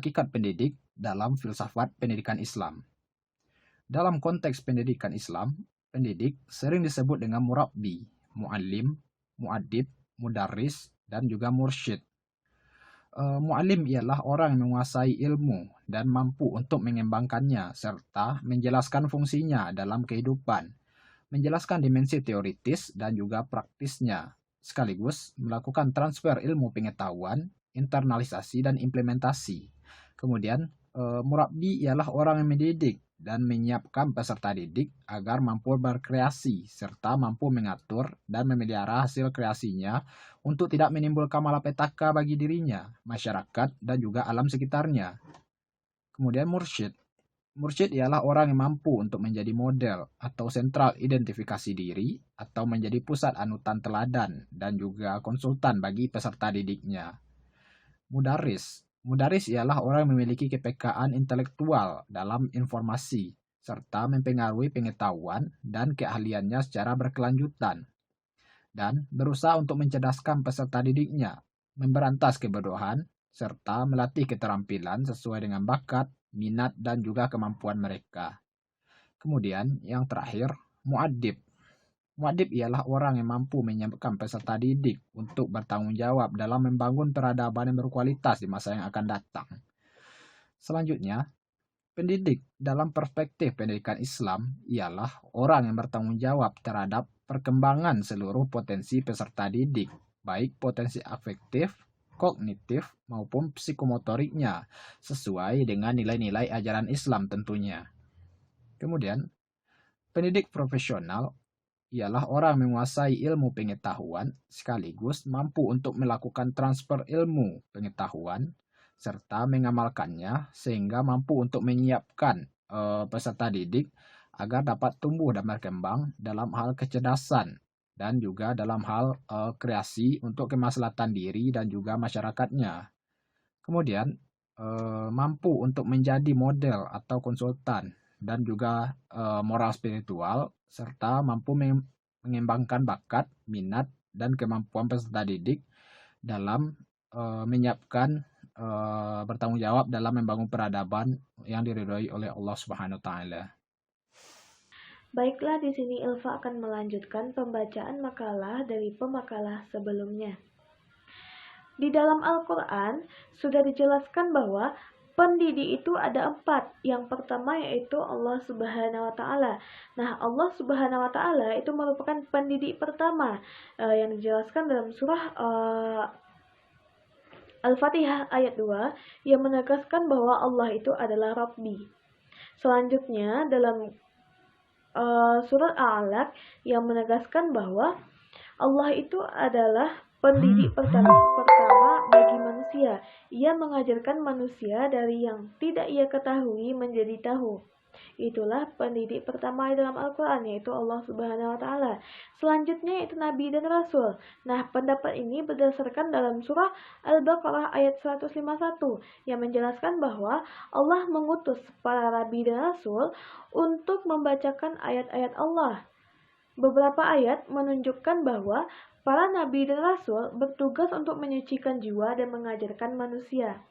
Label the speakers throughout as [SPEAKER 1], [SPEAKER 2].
[SPEAKER 1] hakikat pendidik dalam filsafat pendidikan Islam. Dalam konteks pendidikan Islam, pendidik sering disebut dengan murabbi, muallim, muaddib, mudarris, dan juga mursyid. Muallim ialah orang yang menguasai ilmu dan mampu untuk mengembangkannya serta menjelaskan fungsinya dalam kehidupan, menjelaskan dimensi teoritis dan juga praktisnya, sekaligus melakukan transfer ilmu pengetahuan, internalisasi dan implementasi. Kemudian, murabbi ialah orang yang mendidik dan menyiapkan peserta didik agar mampu berkreasi serta mampu mengatur dan memelihara hasil kreasinya untuk tidak menimbulkan malapetaka bagi dirinya, masyarakat, dan juga alam sekitarnya. Kemudian mursyid. Mursyid ialah orang yang mampu untuk menjadi model atau sentral identifikasi diri atau menjadi pusat anutan teladan dan juga konsultan bagi peserta didiknya. Mudaris. Mudaris ialah orang yang memiliki kepekaan intelektual dalam informasi serta mempengaruhi pengetahuan dan keahliannya secara berkelanjutan dan berusaha untuk mencerdaskan peserta didiknya, memberantas kebodohan, serta melatih keterampilan sesuai dengan bakat, minat, dan juga kemampuan mereka. Kemudian, yang terakhir, muaddib. Muaddib ialah orang yang mampu menyiapkan peserta didik untuk bertanggung jawab dalam membangun peradaban yang berkualitas di masa yang akan datang. Selanjutnya, pendidik dalam perspektif pendidikan Islam ialah orang yang bertanggung jawab terhadap perkembangan seluruh potensi peserta didik, baik potensi afektif, kognitif, maupun psikomotoriknya, sesuai dengan nilai-nilai ajaran Islam tentunya. Kemudian, pendidik profesional ialah orang menguasai ilmu pengetahuan sekaligus mampu untuk melakukan transfer ilmu pengetahuan serta mengamalkannya sehingga mampu untuk menyiapkan peserta didik agar dapat tumbuh dan berkembang dalam hal kecerdasan dan juga dalam hal kreasi untuk kemaslahatan diri dan juga masyarakatnya. Kemudian mampu untuk menjadi model atau konsultan dan juga moral spiritual serta mampu mengembangkan bakat, minat, dan kemampuan peserta didik dalam menyiapkan bertanggung jawab dalam membangun peradaban yang diridhoi oleh Allah Subhanahu wa taala.
[SPEAKER 2] Baiklah, di sini Ilva akan melanjutkan pembacaan makalah dari pemakalah sebelumnya. Di dalam Al-Quran sudah dijelaskan bahwa pendidik itu ada 4. Yang pertama yaitu Allah Subhanahu wa Ta'ala. Nah, Allah Subhanahu wa Ta'ala itu merupakan pendidik pertama yang dijelaskan dalam surah Al-Fatihah ayat 2 yang menegaskan bahwa Allah itu adalah Rabbi. Selanjutnya dalam surat Al-Alaq yang menegaskan bahwa Allah itu adalah pendidik pertama bagi manusia. Ia mengajarkan manusia dari yang tidak ia ketahui menjadi tahu. Itulah pendidik pertama dalam Al-Quran, yaitu Allah Subhanahu wa Ta'ala. Selanjutnya yaitu Nabi dan Rasul. Nah, pendapat ini berdasarkan dalam surah Al-Baqarah ayat 151 yang menjelaskan bahwa Allah mengutus para Nabi dan Rasul untuk membacakan ayat-ayat Allah. Beberapa ayat menunjukkan bahwa para Nabi dan Rasul bertugas untuk menyucikan jiwa dan mengajarkan manusia.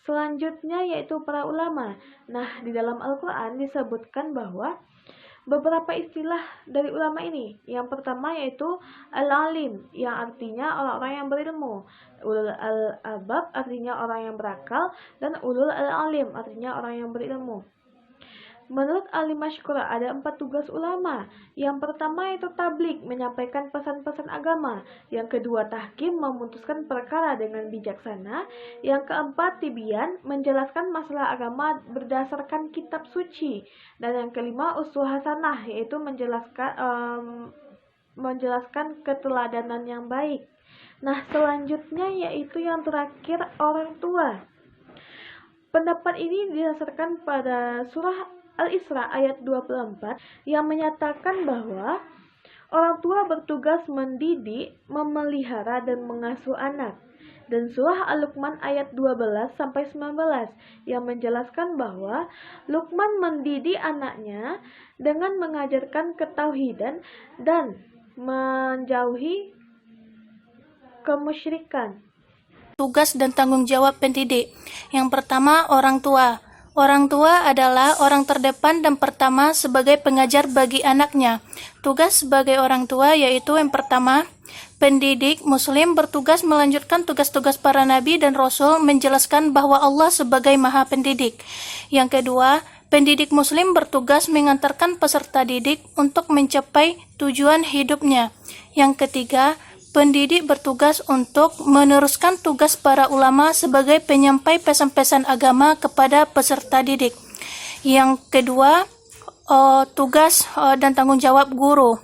[SPEAKER 2] Selanjutnya yaitu para ulama. Nah, di dalam Al-Quran disebutkan bahwa beberapa istilah dari ulama ini. Yang pertama yaitu al-alim, yang artinya orang-orang yang berilmu. Ulul al-albab artinya orang yang berakal. Dan ulul al-alim artinya orang yang berilmu. Menurut Ali Mashkura ada 4 tugas ulama. Yang pertama yaitu tablik, menyampaikan pesan-pesan agama. Yang kedua tahkim, memutuskan perkara dengan bijaksana. Yang keempat tibyan, menjelaskan masalah agama berdasarkan kitab suci. Dan yang kelima uswah hasanah, yaitu menjelaskan keteladanan yang baik. Nah, selanjutnya yaitu yang terakhir orang tua. Pendapat ini didasarkan pada surah Al-Isra ayat 24 yang menyatakan bahwa orang tua bertugas mendidik, memelihara, dan mengasuh anak. Dan surah Al-Luqman ayat 12-19 yang menjelaskan bahwa Luqman mendidik anaknya dengan mengajarkan ketauhidan dan menjauhi kemusyrikan.
[SPEAKER 3] tugas dan tanggung jawab pendidik. Yang pertama, orang tua. Orang tua adalah orang terdepan dan pertama sebagai pengajar bagi anaknya. Tugas sebagai orang tua yaitu yang pertama, pendidik Muslim bertugas melanjutkan tugas-tugas para nabi dan rasul menjelaskan bahwa Allah sebagai maha pendidik. Yang kedua, pendidik Muslim bertugas mengantarkan peserta didik untuk mencapai tujuan hidupnya. Yang ketiga, pendidik bertugas untuk meneruskan tugas para ulama sebagai penyampai pesan-pesan agama kepada peserta didik. Yang kedua, tugas dan tanggung jawab guru.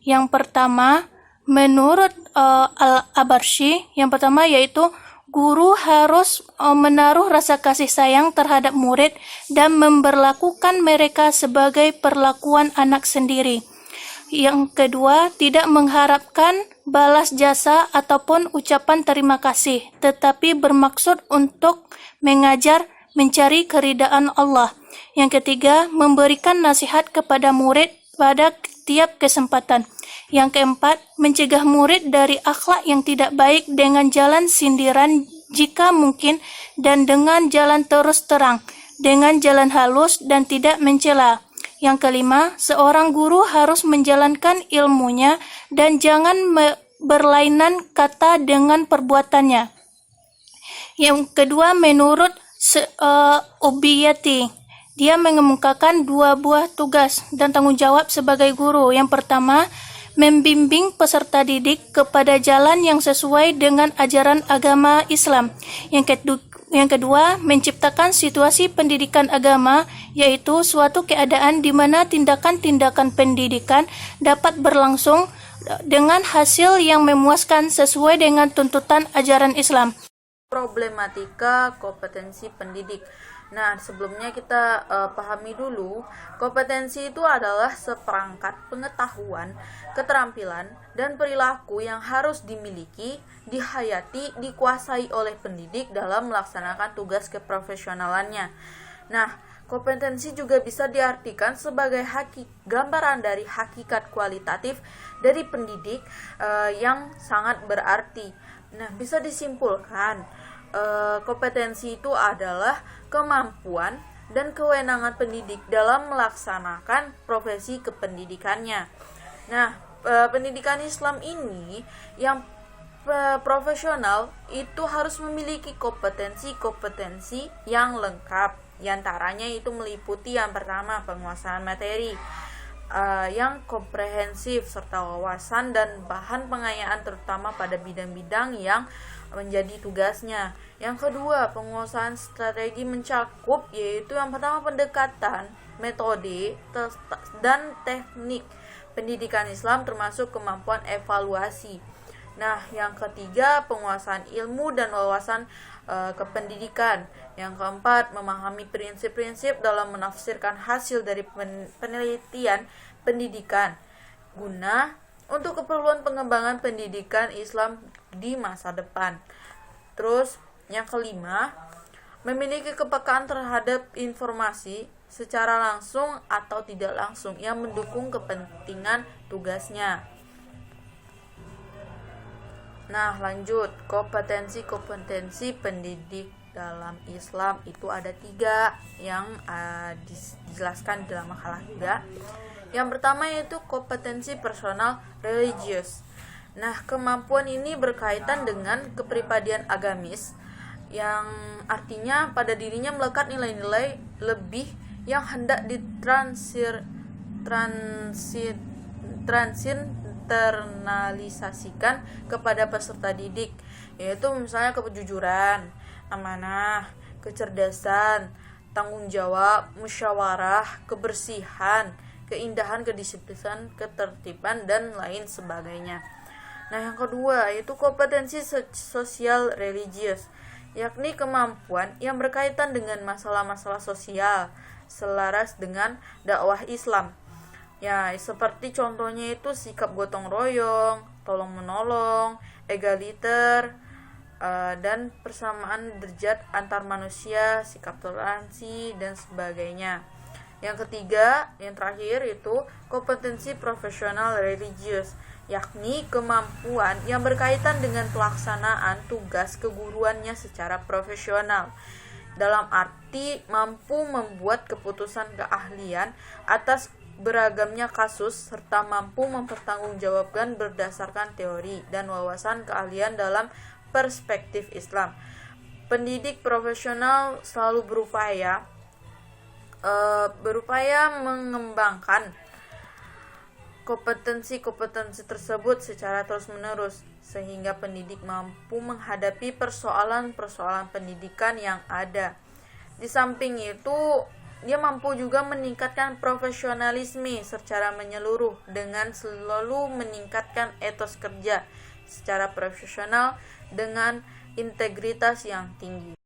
[SPEAKER 3] Yang pertama, menurut Al-Abarsy, yang pertama yaitu guru harus menaruh rasa kasih sayang terhadap murid dan memperlakukan mereka sebagai perlakuan anak sendiri. Yang kedua, tidak mengharapkan balas jasa ataupun ucapan terima kasih, tetapi bermaksud untuk mengajar mencari keridaan Allah. Yang ketiga, memberikan nasihat kepada murid pada tiap kesempatan. Yang keempat, mencegah murid dari akhlak yang tidak baik dengan jalan sindiran jika mungkin dan dengan jalan terus terang, dengan jalan halus dan tidak mencela. Yang kelima, seorang guru harus menjalankan ilmunya dan jangan berlainan kata dengan perbuatannya. Yang kedua, menurut Ubiyati, dia mengemukakan dua buah tugas dan tanggung jawab sebagai guru. Yang pertama, membimbing peserta didik kepada jalan yang sesuai dengan ajaran agama Islam. Yang kedua, menciptakan situasi pendidikan agama, yaitu suatu keadaan di mana tindakan-tindakan pendidikan dapat berlangsung dengan hasil yang memuaskan sesuai dengan tuntutan ajaran Islam.
[SPEAKER 4] Problematika kompetensi pendidik. Nah, sebelumnya kita pahami dulu, kompetensi itu adalah seperangkat pengetahuan, keterampilan, dan perilaku yang harus dimiliki, dihayati, dikuasai oleh pendidik dalam melaksanakan tugas keprofesionalannya. Nah, kompetensi juga bisa diartikan sebagai gambaran dari hakikat kualitatif dari pendidik yang sangat berarti. Nah, bisa disimpulkan, kompetensi itu adalah kemampuan dan kewenangan pendidik dalam melaksanakan profesi kependidikannya. Nah, pendidikan Islam ini yang profesional itu harus memiliki kompetensi-kompetensi yang lengkap. Di antaranya itu meliputi yang pertama, penguasaan materi yang komprehensif serta wawasan dan bahan pengayaan terutama pada bidang-bidang yang menjadi tugasnya. Yang kedua, penguasaan strategi mencakup yaitu yang pertama pendekatan, metode, dan teknik pendidikan Islam termasuk kemampuan evaluasi. Nah, yang ketiga, penguasaan ilmu dan wawasan kependidikan. Yang keempat, memahami prinsip-prinsip dalam menafsirkan hasil dari penelitian pendidikan guna untuk keperluan pengembangan pendidikan Islam di masa depan. Terus, yang kelima, memiliki kepekaan terhadap informasi secara langsung atau tidak langsung yang mendukung kepentingan tugasnya. Nah, lanjut, kompetensi pendidik dalam Islam itu ada 3 yang dijelaskan dalam makalah juga. Yang pertama yaitu kompetensi personal religius. Nah, kemampuan ini berkaitan dengan kepribadian agamis yang artinya pada dirinya melekat nilai-nilai lebih yang hendak transinternalisasikan kepada peserta didik, yaitu misalnya kejujuran, amanah, kecerdasan, tanggung jawab, musyawarah, kebersihan, keindahan, kedisiplinan, ketertiban, dan lain sebagainya. Nah, yang kedua yaitu kompetensi sosial religius, yakni kemampuan yang berkaitan dengan masalah-masalah sosial selaras dengan dakwah Islam. Ya, seperti contohnya itu sikap gotong royong, tolong menolong, egaliter, dan persamaan derajat antar manusia, sikap toleransi, dan sebagainya. Yang ketiga, yang terakhir itu kompetensi profesional religius, yakni kemampuan yang berkaitan dengan pelaksanaan tugas keguruannya secara profesional. Dalam arti mampu membuat keputusan keahlian atas beragamnya kasus serta mampu mempertanggungjawabkan berdasarkan teori dan wawasan keahlian dalam perspektif Islam. Pendidik profesional selalu berupaya mengembangkan kompetensi-kompetensi tersebut secara terus-menerus sehingga pendidik mampu menghadapi persoalan-persoalan pendidikan yang ada. Di samping itu, dia mampu juga meningkatkan profesionalisme secara menyeluruh dengan selalu meningkatkan etos kerja secara profesional dengan integritas yang tinggi.